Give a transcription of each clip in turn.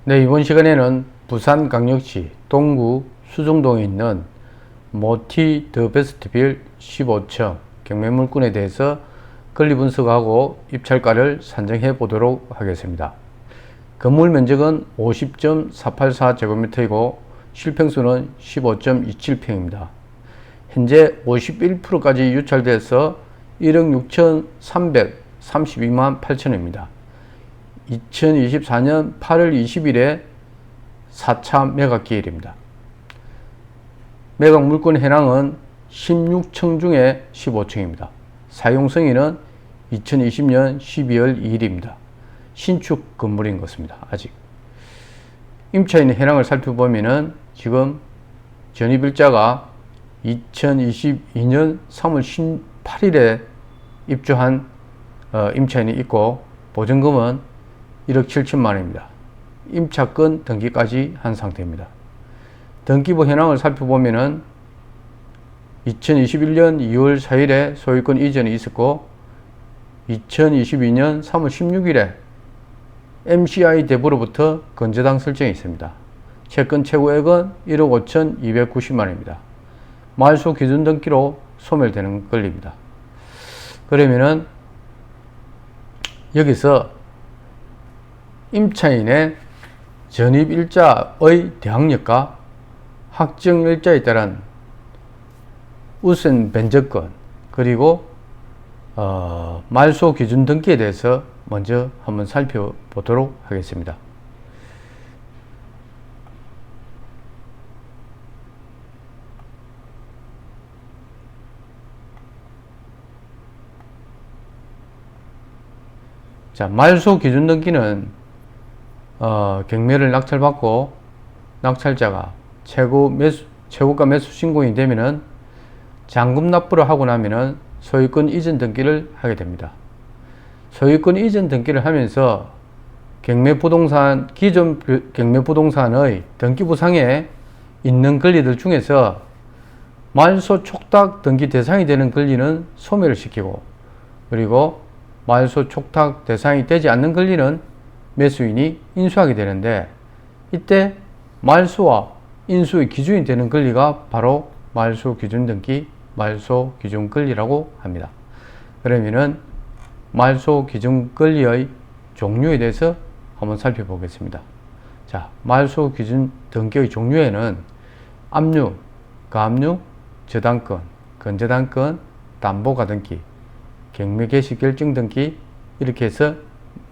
네, 이번 시간에는 부산광역시 동구 수정동에 있는 모티 더 베스트빌 15층 경매물건에 대해서 권리 분석하고 입찰가를 산정해 보도록 하겠습니다. 건물 면적은 50.484제곱미터이고 실평수는 15.27평입니다. 현재 51%까지 유찰돼서 1억 6,332만 8천원입니다. 2024년 8월 20일에 4차 매각기일입니다. 매각 물건 해당은 16층 중에 15층입니다. 사용승인은 2020년 12월 2일입니다. 신축 건물인 것입니다. 아직. 임차인 해당을 살펴보면은 지금 전입일자가 2022년 3월 18일에 입주한 임차인이 있고 보증금은 1억 7천만 원입니다. 임차권 등기까지 한 상태입니다. 등기부 현황을 살펴보면은 2021년 2월 4일에 소유권 이전이 있었고 2022년 3월 16일에 MCI 대부로부터 건재당 설정이 있습니다. 채권 최고액은 1억 5,290만 원입니다. 말소 기준 등기로 소멸되는 권리입니다. 그러면은 여기서 임차인의 전입일자의 대항력과 확정일자에 따른 우선 변제권 그리고 말소 기준 등기에 대해서 먼저 한번 살펴보도록 하겠습니다. 자, 말소 기준 등기는 경매를 낙찰받고 낙찰자가 최고가 매수 신고이 되면은 잔금 납부를 하고 나면은 소유권 이전 등기를 하게 됩니다. 소유권 이전 등기를 하면서 기존 경매부동산의 등기부상에 있는 권리들 중에서 말소 촉탁 등기 대상이 되는 권리는 소멸을 시키고, 그리고 말소 촉탁 대상이 되지 않는 권리는 매수인이 인수하게 되는데, 이때 말소와 인수의 기준이 되는 권리가 바로 말소 기준 등기, 말소 기준 권리라고 합니다. 그러면은 말소 기준 권리의 종류에 대해서 한번 살펴보겠습니다. 자, 말소 기준 등기의 종류에는 압류, 가압류, 저당권, 건저당권, 담보가 등기, 경매 개시 결정 등기, 이렇게 해서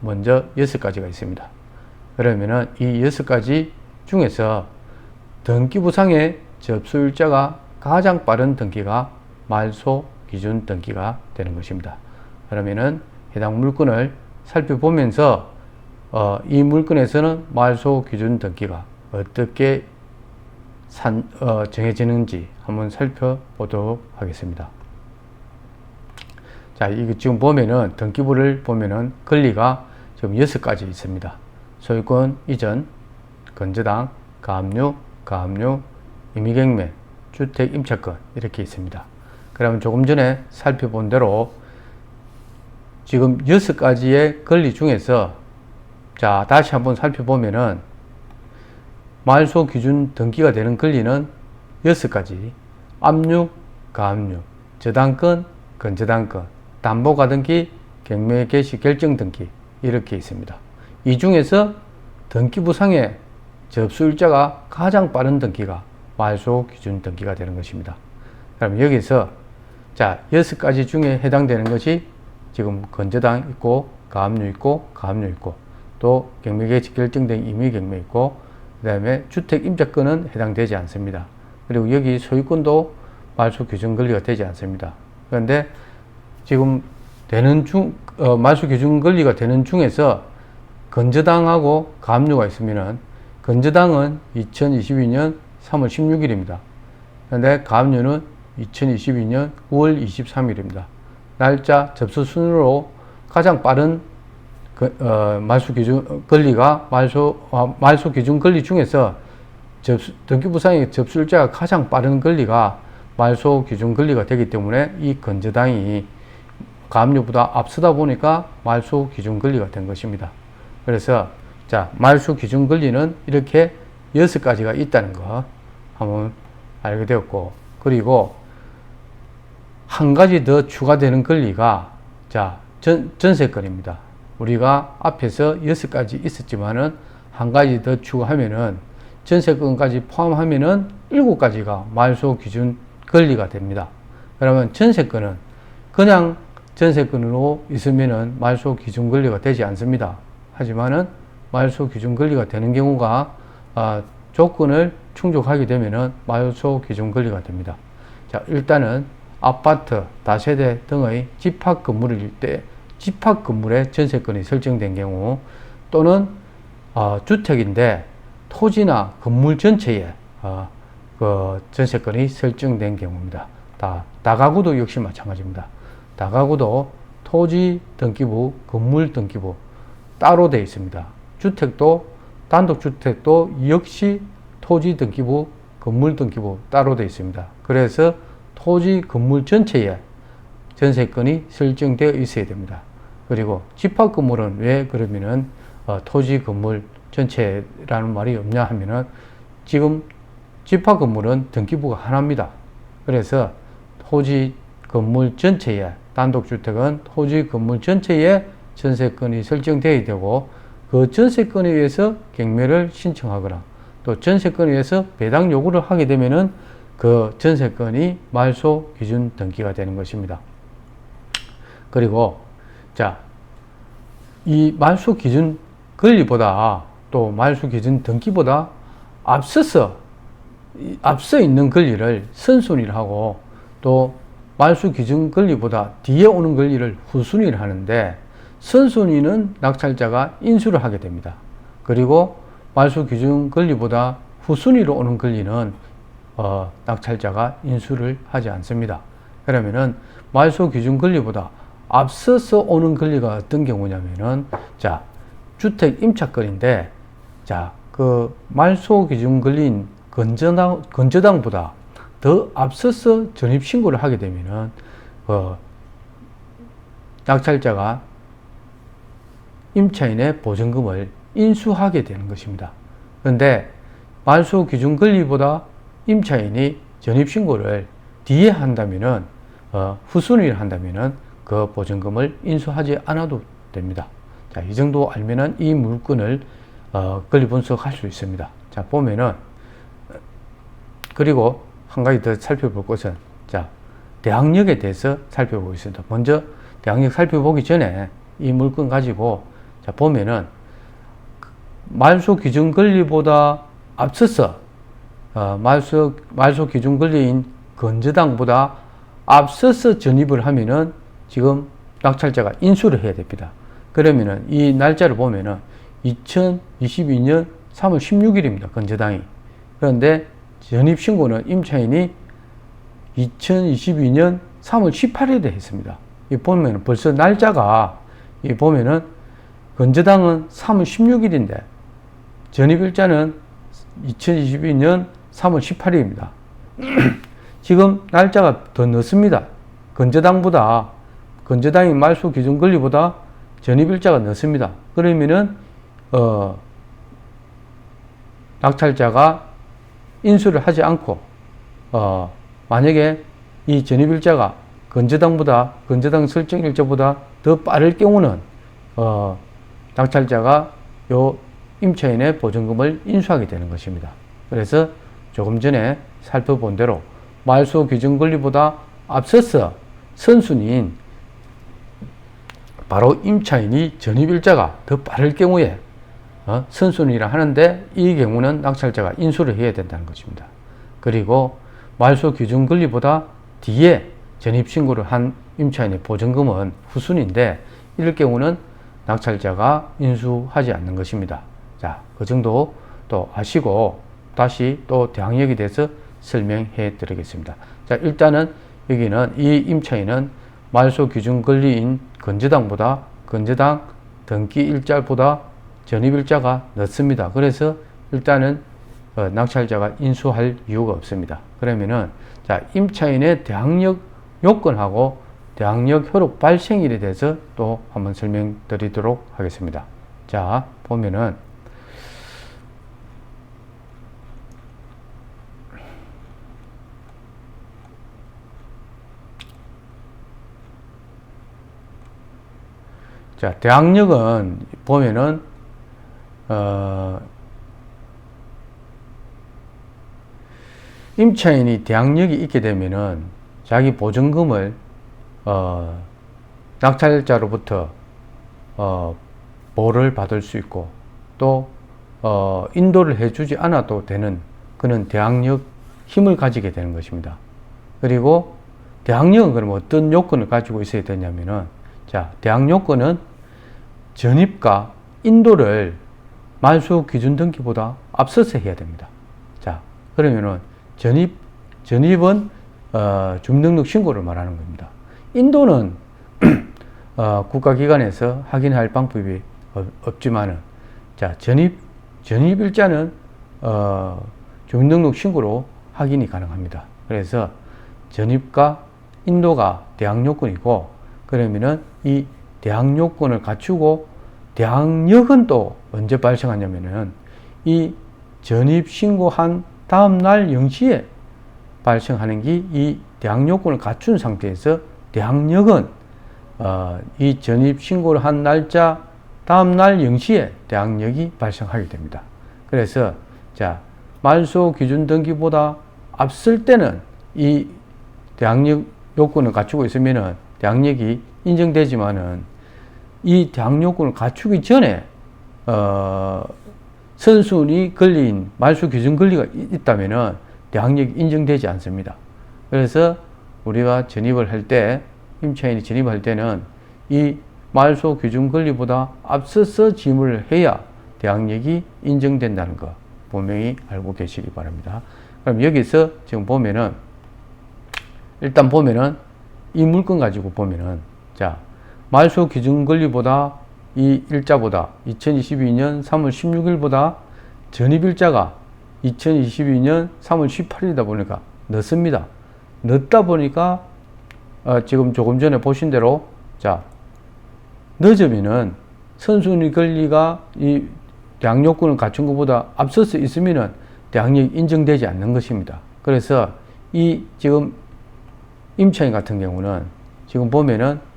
먼저 6가지가 있습니다. 그러면은 이 6가지 중에서 등기부상의 접수일자가 가장 빠른 등기가 말소 기준 등기가 되는 것입니다. 그러면은 해당 물건을 살펴보면서 이 물건에서는 말소 기준 등기가 어떻게 정해지는지 한번 살펴보도록 하겠습니다. 자, 이거 지금 보면은 등기부를 보면은 권리가 지금 6가지 있습니다. 소유권 이전, 건저당, 가압류, 임의경매, 주택 임차권, 이렇게 있습니다. 그러면 조금 전에 살펴본 대로 지금 6가지의 권리 중에서, 자, 다시 한번 살펴보면은 말소 기준 등기가 되는 권리는 6가지, 압류, 가압류, 저당권, 건저당권, 담보가 등기, 경매 개시 결정 등기, 이렇게 있습니다. 이 중에서 등기부상의 접수일자가 가장 빠른 등기가 말소 기준 등기가 되는 것입니다. 그럼 여기서 자, 6가지 중에 해당되는 것이 지금 건저당 있고, 가압류 있고, 또 경매 개시 결정 등 임의 경매 있고, 그 다음에 주택 임차권은 해당되지 않습니다. 그리고 여기 소유권도 말소 기준 권리가 되지 않습니다. 그런데 지금 말소 기준 권리가 되는 중에서 건저당하고 가압류가 있으면은, 건저당은 2022년 3월 16일입니다. 그런데 가압류는 2022년 9월 23일입니다. 날짜 접수 순으로 가장 빠른 말소 기준 권리가 말소 기준 권리 중에서 등기부상의 접수일자가 가장 빠른 권리가 말소 기준 권리가 되기 때문에 이 건저당이 가압류보다 앞서다 보니까 말소 기준 권리가 된 것입니다. 그래서 자, 말소 기준 권리는 이렇게 6가지가 있다는 거 한번 알게 되었고, 그리고 한 가지 더 추가되는 권리가, 자, 전세권입니다. 우리가 앞에서 6가지 있었지만은 한 가지 더 추가하면은 전세권까지 포함하면은 7가지가 말소 기준 권리가 됩니다. 그러면 전세권은 그냥 전세권으로 있으면은 말소 기준 권리가 되지 않습니다. 하지만은 말소 기준 권리가 되는 경우가 조건을 충족하게 되면은 말소 기준 권리가 됩니다. 자, 일단은 아파트, 다세대 등의 집합 건물일 때 집합 건물에 전세권이 설정된 경우, 또는 주택인데 토지나 건물 전체에 그 전세권이 설정된 경우입니다. 다가구도 역시 마찬가지입니다. 다가구도 토지 등기부, 건물 등기부 따로 되어 있습니다. 주택도, 단독주택도 역시 토지 등기부, 건물 등기부 따로 되어 있습니다. 그래서 토지, 건물 전체에 전세권이 설정되어 있어야 됩니다. 그리고 집합 건물은 왜 그러면은 토지, 건물 전체라는 말이 없냐 하면은, 지금 집합 건물은 등기부가 하나입니다. 그래서 토지, 건물 전체에, 단독주택은 토지, 건물 전체에 전세권이 설정되어야 되고, 그 전세권에 의해서 경매를 신청하거나 또 전세권에 의해서 배당 요구를 하게 되면은 그 전세권이 말소 기준 등기가 되는 것입니다. 그리고 자, 이 말소 기준 권리보다, 또 말소 기준 등기보다 앞서 있는 권리를 선순위를 하고, 또 말소 기준 권리보다 뒤에 오는 권리를 후순위를 하는데, 선순위는 낙찰자가 인수를 하게 됩니다. 그리고 말소 기준 권리보다 후순위로 오는 권리는 낙찰자가 인수를 하지 않습니다. 그러면은 말소 기준 권리보다 앞서서 오는 권리가 어떤 경우냐면은, 자, 주택 임차권인데, 자, 그 말소 기준 권리인 건저당보다 더 앞서서 전입신고를 하게 되면은 낙찰자가 임차인의 보증금을 인수하게 되는 것입니다. 그런데 말소 기준 권리보다 임차인이 전입신고를 뒤에 한다면은, 후순위를 한다면은 그 보증금을 인수하지 않아도 됩니다. 자, 이 정도 알면은 이 물건을 권리 분석할 수 있습니다. 자, 보면은, 그리고 한 가지 더 살펴볼 것은, 자, 대항력에 대해서 살펴보겠습니다. 먼저 대항력 살펴보기 전에 이 물건 가지고, 자, 보면은 말소 기준 권리보다 앞서서 말소 기준 권리인 건저당보다 앞서서 전입을 하면은 지금 낙찰자가 인수를 해야 됩니다. 그러면은 이 날짜를 보면은 2022년 3월 16일입니다. 건저당이. 그런데 전입신고는 임차인이 2022년 3월 18일에 했습니다. 이 보면은 벌써 날짜가, 이 보면은 건저당은 3월 16일인데 전입일자는 2022년 3월 18일입니다. 지금 날짜가 더 늦습니다. 건저당이 말소 기준 권리보다 전입일자가 늦습니다. 그러면은 낙찰자가 인수를 하지 않고, 만약에 이 전입일자가 건저당 설정일자보다 더 빠를 경우는 낙찰자가 요 임차인의 보증금을 인수하게 되는 것입니다. 그래서 조금 전에 살펴본 대로 말소 기준 권리보다 앞서서 선순위인 바로 임차인이 전입일자가 더 빠를 경우에 선순위라 하는데, 이 경우는 낙찰자가 인수를 해야 된다는 것입니다. 그리고 말소 기준 권리보다 뒤에 전입신고를 한 임차인의 보증금은 후순위인데, 이럴 경우는 낙찰자가 인수하지 않는 것입니다. 자, 그 정도 또 아시고 다시 또 대항력에 대해서 설명해 드리겠습니다. 자, 일단은 여기는 이 임차인은 말소 기준 권리인 건저당 등기 일자보다 전입일자가 늦습니다. 그래서 일단은 낙찰자가 인수할 이유가 없습니다. 그러면은, 자, 임차인의 대항력 요건하고 대항력 효력 발생일에 대해서 또 한번 설명드리도록 하겠습니다. 자, 보면은 자, 대항력은 보면은 임차인이 대항력이 있게 되면은 자기 보증금을 낙찰자로부터 보호를 받을 수 있고, 또 인도를 해주지 않아도 되는 그런 대항력 힘을 가지게 되는 것입니다. 그리고 대항력은 그럼 어떤 요건을 가지고 있어야 되냐면은, 자, 대항요건은 전입과 인도를 말소 기준 등기보다 앞서서 해야 됩니다. 자, 그러면은 전입은 주민등록 신고를 말하는 겁니다. 인도는 국가기관에서 확인할 방법이 없지만은, 자, 전입일자는 주민등록 신고로 확인이 가능합니다. 그래서 전입과 인도가 대항요건이고, 그러면은 이 대항요건을 갖추고, 대항력은 또 언제 발생하냐면은 이 전입 신고한 다음날 0시에 발생하는 게 이 대항요건을 갖춘 상태에서, 대항력은 이 전입 신고를 한 날짜 다음날 0시에 대항력이 발생하게 됩니다. 그래서 자, 말소 기준 등기보다 앞설 때는 이 대항력 요건을 갖추고 있으면은 대항력이 인정되지만은, 이 대항요건을 갖추기 전에 선순위 권리인 말소 기준 권리가 있다면은 대항력이 인정되지 않습니다. 그래서 우리가 전입을 할 때, 임차인이 전입할 때는 이 말소 기준 권리보다 앞서서 지불을 해야 대항력이 인정된다는 거 분명히 알고 계시기 바랍니다. 그럼 여기서 지금 보면은, 일단 보면은 이 물건 가지고 보면은, 자, 말소 기준 권리보다 이 일자보다 2022년 3월 16일보다 전입일자가 2022년 3월 18일이다 보니까 늦습니다. 늦다 보니까 지금 조금 전에 보신 대로, 자, 늦으면은 선순위 권리가 이 대항요건을 갖춘 것보다 앞서서 있으면은 대항력이 인정되지 않는 것입니다. 그래서 이 지금 임차인 같은 경우는 지금 보면은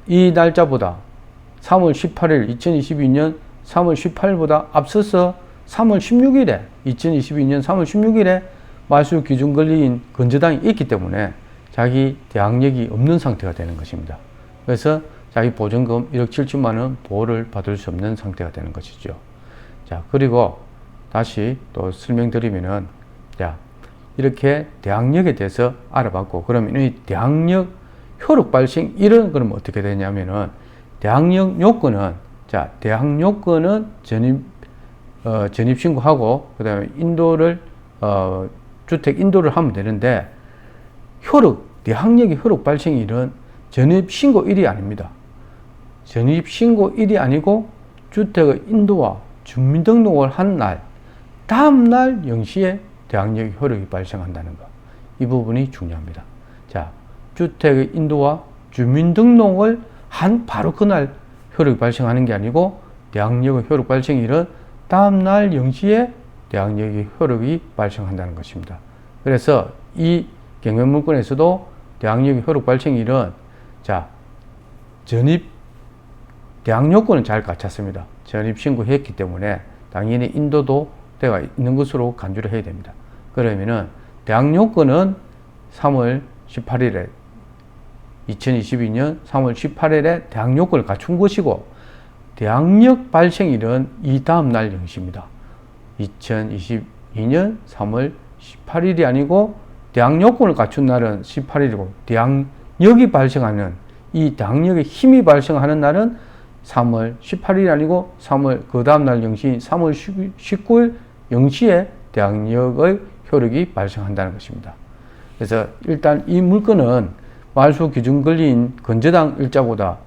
이 날짜보다 3월 18일 2022년 3월 18일보다 앞서서 3월 16일에 2022년 3월 16일에 말소 기준 권리인 건저당이 있기 때문에 자기 대항력이 없는 상태가 되는 것입니다. 그래서 자기 보증금 1억 7천만 원 보호를 받을 수 없는 상태가 되는 것이죠. 자, 그리고 다시 또 설명드리면은, 자, 이렇게 대항력에 대해서 알아봤고, 그러면 이 대항력 효력 발생일은 그럼 어떻게 되냐면은, 대항력 요건은, 자, 대항요건은 전입 신고하고, 그 다음에 인도를, 주택 인도를 하면 되는데, 대항력의 효력 발생일은 전입 신고일이 아닙니다. 전입 신고일이 아니고, 주택의 인도와 주민등록을 한 날, 다음날 0시에 대항력의 효력이 발생한다는 것. 이 부분이 중요합니다. 자, 주택의 인도와 주민등록을 한 바로 그날 효력이 발생하는 게 아니고, 대항력의 효력 발생일은 다음날 0시에 대항력의 효력이 발생한다는 것입니다. 그래서 이 경매물건에서도 대항력의 효력 발생일은, 자, 대항요건은 잘 갖췄습니다. 전입 신고했기 때문에 당연히 인도도 때가 있는 것으로 간주를 해야 됩니다. 그러면은 대항요건은 3월 18일에 2022년 3월 18일에 대항요건을 갖춘 것이고, 대항력 발생일은 이 다음 날 0시입니다. 2022년 3월 18일이 아니고, 대항요건을 갖춘 날은 18일이고, 대항력이 발생하는, 이 대항력의 힘이 발생하는 날은 3월 18일이 아니고 3월 그 다음 날 0시 3월 19일 0시에 대항력의 효력이 발생한다는 것입니다. 그래서 일단 이 물건은 말소 기준 권리인 건저당 일자보다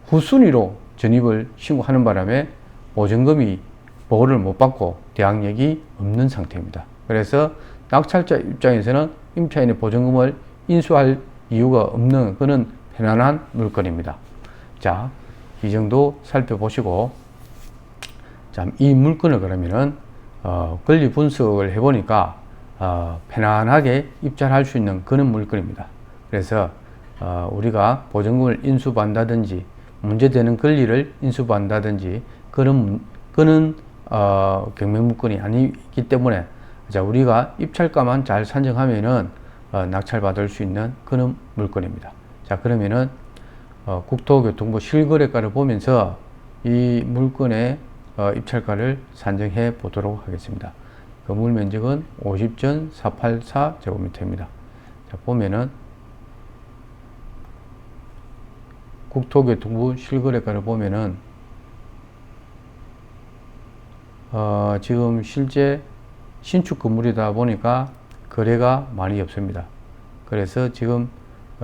후순위로 전입을 신고하는 바람에 보증금이 보호를 못 받고 대항력이 없는 상태입니다. 그래서 낙찰자 입장에서는 임차인의 보증금을 인수할 이유가 없는 그런 편안한 물건입니다. 자, 이 정도 살펴보시고, 자, 이 물건을 그러면은 권리 분석을 해보니까 편안하게 입찰할 수 있는 그런 물건입니다. 그래서 우리가 보증금을 인수받는다든지 문제되는 권리를 인수받는다든지 그런 경매물건이 아니기 때문에 자, 우리가 입찰가만 잘 산정하면은 낙찰받을 수 있는 그런 물건입니다. 자, 그러면은 국토교통부 실거래가를 보면서 이 물건의 입찰가를 산정해 보도록 하겠습니다. 건물 면적은 50.484제곱미터입니다. 자, 보면은 국토교통부 실거래가를 보면은 지금 실제 신축 건물이다 보니까 거래가 많이 없습니다. 그래서 지금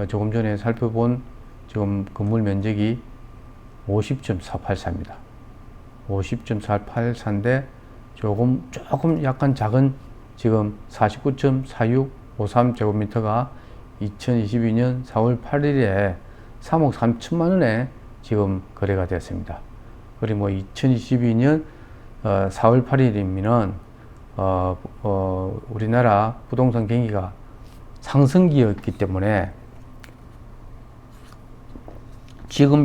조금 전에 살펴본 지금 건물 면적이 50.484입니다. 50.484인데 조금 약간 작은 지금 49.4653제곱미터가 2022년 4월 8일에 3억 3천만 원에 지금 거래가 되었습니다. 그리고 2022년 4월 8일이면은 우리나라 부동산 경기가 상승기였기 때문에 지금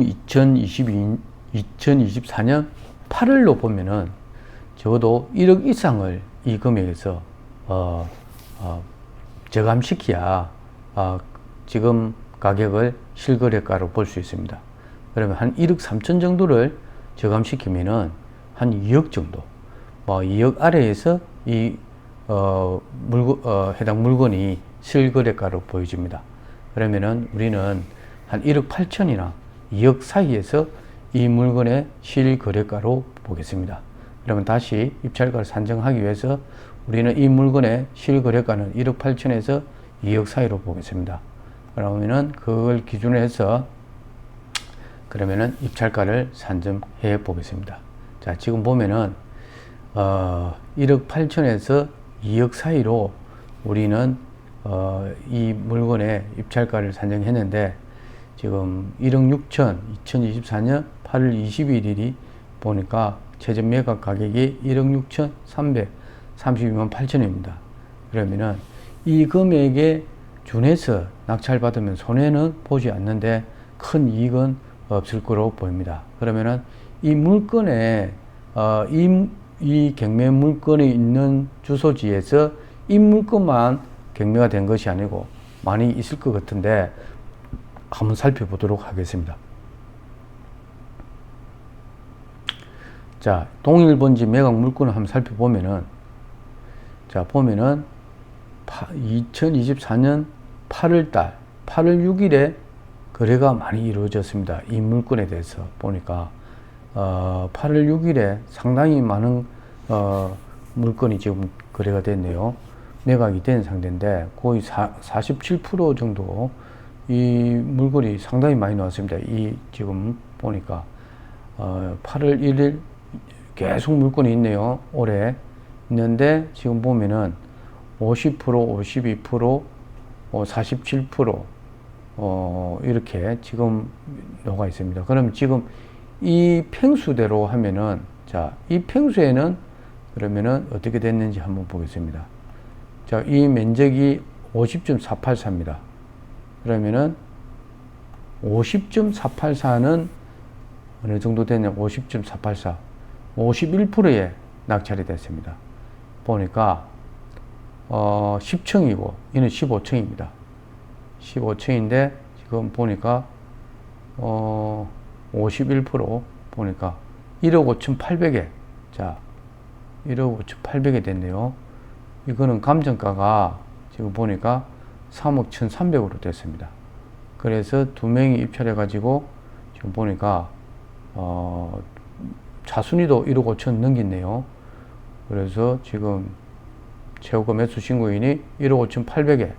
2024년 8월로 보면은 적어도 1억 이상을 이 금액에서 저감시켜야 지금 가격을 실거래가로 볼 수 있습니다. 그러면 한 1억 3천 정도를 저감시키면은 한 2억 정도, 2억 아래에서 이 해당 물건이 실거래가로 보여집니다. 그러면은 우리는 한 1억 8천이나 2억 사이에서 이 물건의 실거래가로 보겠습니다. 그러면 다시 입찰가를 산정하기 위해서 우리는 이 물건의 실거래가는 1억 8천에서 2억 사이로 보겠습니다. 그러면은 그걸 기준으로 해서 그러면은 입찰가를 산정해 보겠습니다. 자, 지금 보면은 1억 8천에서 2억 사이로 우리는 이 물건의 입찰가를 산정했는데 지금 1억 6천 2024년 8월 21일이 보니까 최저 매각 가격이 1억 6천 332만 8천입니다. 그러면은 이 금액에 준해서 낙찰받으면 손해는 보지 않는데 큰 이익은 없을 거로 보입니다. 그러면은 이 물건에 이 경매 물건이 있는 주소지에서 이 물건만 경매가 된 것이 아니고 많이 있을 것 같은데 한번 살펴보도록 하겠습니다. 자, 동일 번지 매각 물건을 한번 살펴보면은 자, 보면은 2024년 8월 6일에 거래가 많이 이루어졌습니다. 이 물건에 대해서 보니까 8월 6일에 상당히 많은 물건이 지금 거래가 됐네요. 매각이 된 상태인데 거의 47% 정도 이 물건이 상당히 많이 나왔습니다. 이 지금 보니까 8월 1일 계속 물건이 있네요. 올해 있는데 지금 보면은 50%, 52%, 47% 이렇게 지금 나와 있습니다. 그럼 지금 이 평수대로 하면은 자, 이 평수에는 그러면은 어떻게 됐는지 한번 보겠습니다. 자, 이 면적이 50.484입니다. 그러면은 50.484는 어느 정도 되냐? 50.484 51%에 낙찰이 됐습니다. 보니까 10층이고 이는 15층입니다. 15층인데 지금 보니까 51% 보니까 1억 5,800에 자 1억 5,800에 됐네요. 이거는 감정가가 지금 보니까 3억 1,300으로 됐습니다. 그래서 두 명이 입찰해 가지고 지금 보니까 차순위도 1억 5천 넘겼네요. 그래서 지금 최고가 매수 신고인이 1억 5,800에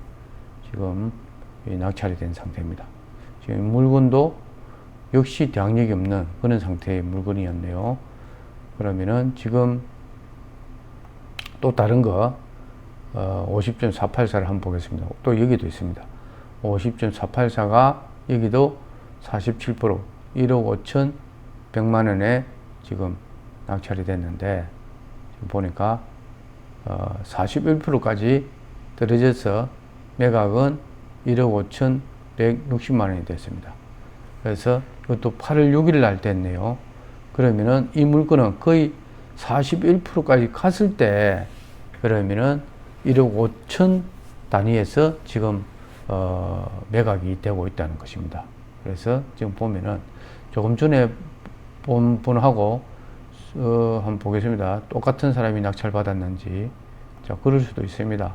지금 낙찰이 된 상태입니다. 지금 물건도 역시 대항력이 없는 그런 상태의 물건이었네요. 그러면은 지금 또 다른 거 50.484를 한번 보겠습니다. 또 여기도 있습니다. 50.484가 여기도 47% 1억 5,100만 원에 지금 낙찰이 됐는데 지금 보니까 41%까지 떨어져서 매각은 1억 5,160만 원이 됐습니다. 그래서 이것도 8월 6일 날 됐네요. 그러면은 이 물건은 거의 41%까지 갔을 때, 그러면은 1억 5천 단위에서 지금 매각이 되고 있다는 것입니다. 그래서 지금 보면은 조금 전에 본 분하고 한번 보겠습니다. 똑같은 사람이 낙찰 받았는지. 자, 그럴 수도 있습니다.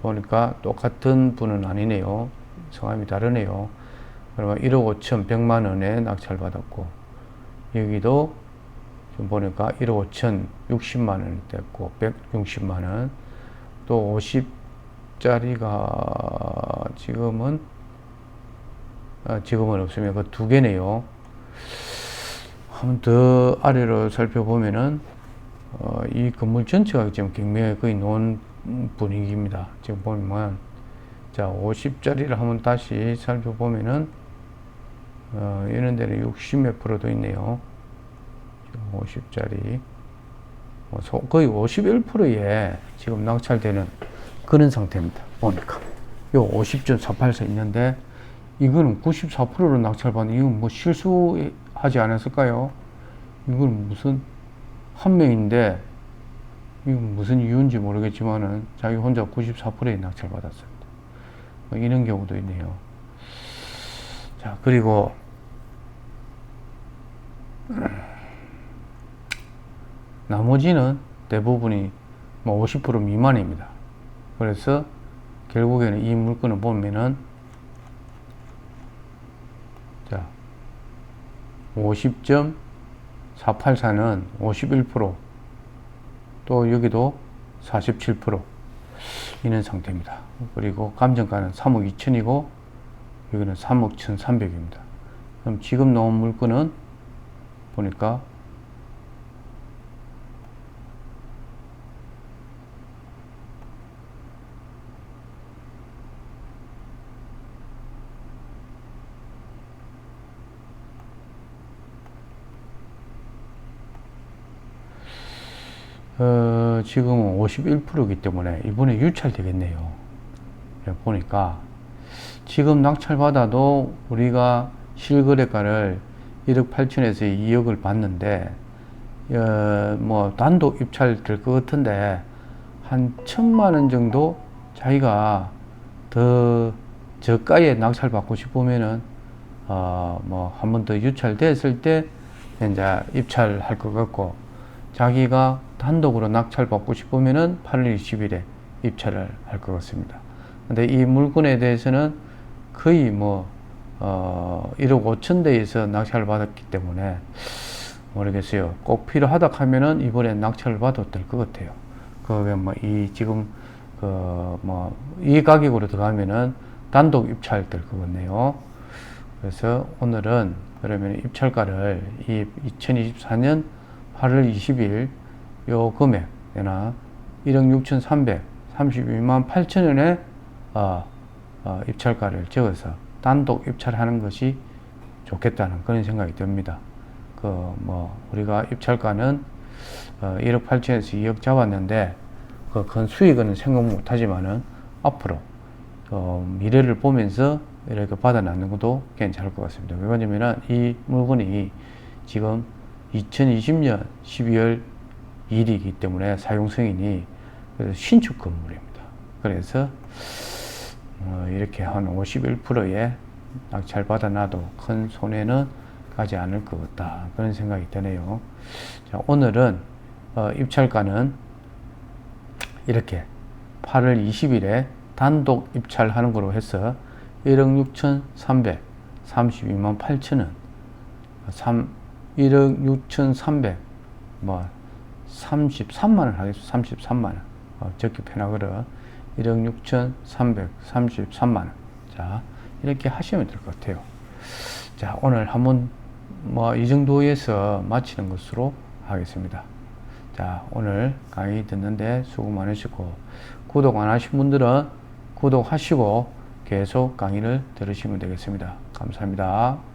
보니까 똑같은 분은 아니네요. 성함이 다르네요. 그러면 1억 5천 100만 원에 낙찰 받았고, 여기도 지금 보니까 1억 5천 60만 원 됐고, 160만 원. 또 50짜리가 지금은 없으면 그 두 개네요. 한번 더 아래로 살펴보면은 이 건물 전체가 지금 경매에 거의 놓은 분위기입니다. 지금 보면 자, 50짜리를 한번 다시 살펴보면은 이런 데는 60 몇 프로도 있네요. 50짜리 거의 51%에 지금 낙찰되는 그런 상태입니다. 보니까 요 50.484 있는데 이거는 94%로 낙찰받는, 이건 뭐 실수하지 않았을까요? 이건 무슨 한 명인데 이건 무슨 이유인지 모르겠지만은 자기 혼자 94%에 낙찰받았습니다. 뭐 이런 경우도 있네요. 자, 그리고 나머지는 대부분이 뭐 50% 미만입니다. 그래서 결국에는 이 물건을 보면은 자, 50.484는 51%, 또 여기도 47% 이런 상태입니다. 그리고 감정가는 3억 2천이고 여기는 3억 1,300입니다. 그럼 지금 나온 물건은 보니까 지금은 51%이기 때문에 이번에 유찰되겠네요. 보니까 지금 낙찰받아도 우리가 실거래가를 1억 8천에서 2억을 받는데 뭐 단독 입찰될 것 같은데 한 1,000만 원 정도 자기가 더 저가에 낙찰 받고 싶으면은 뭐 한 번 더 유찰됐을 때 이제 입찰할 것 같고, 자기가 단독으로 낙찰 받고 싶으면은 8월 20일에 입찰을 할 것 같습니다. 근데 이 물건에 대해서는 거의 뭐 1억 5천 대에서 낙찰을 받았기 때문에 모르겠어요. 꼭 필요하다 하면은 이번에 낙찰을 받아도 될 것 같아요. 그게 뭐 이 지금 뭐 이 가격으로 들어가면은 단독 입찰 될 것 같네요. 그래서 오늘은 그러면 입찰가를 이 2024년 8월 20일 요 금액이나 1억 6,332만 8천 원에 입찰가를 적어서 단독 입찰하는 것이 좋겠다는 그런 생각이 듭니다. 뭐 우리가 입찰가는 1억 8천에서 2억 잡았는데 그 큰 수익은 생각 못 하지만은 앞으로 미래를 보면서 이렇게 받아놨는 것도 괜찮을 것 같습니다. 왜냐면은 이 물건이 지금 2020년 12월 1일이기 때문에 사용승인이 신축 건물입니다. 그래서 이렇게 한 51%에 낙찰 받아놔도 큰 손해는 가지 않을 것 같다, 그런 생각이 드네요. 자, 오늘은 입찰가는 이렇게 8월 20일에 단독 입찰하는 거로 해서 1억 6,332만 8천원 1억 6,300 뭐 33만원 하겠습니다. 33만원 적기 편하거든. 1억 6,333만원. 자, 이렇게 하시면 될 것 같아요. 자, 오늘 한번 뭐 이 정도에서 마치는 것으로 하겠습니다. 자, 오늘 강의 듣는데 수고 많으시고, 구독 안 하신 분들은 구독하시고 계속 강의를 들으시면 되겠습니다. 감사합니다.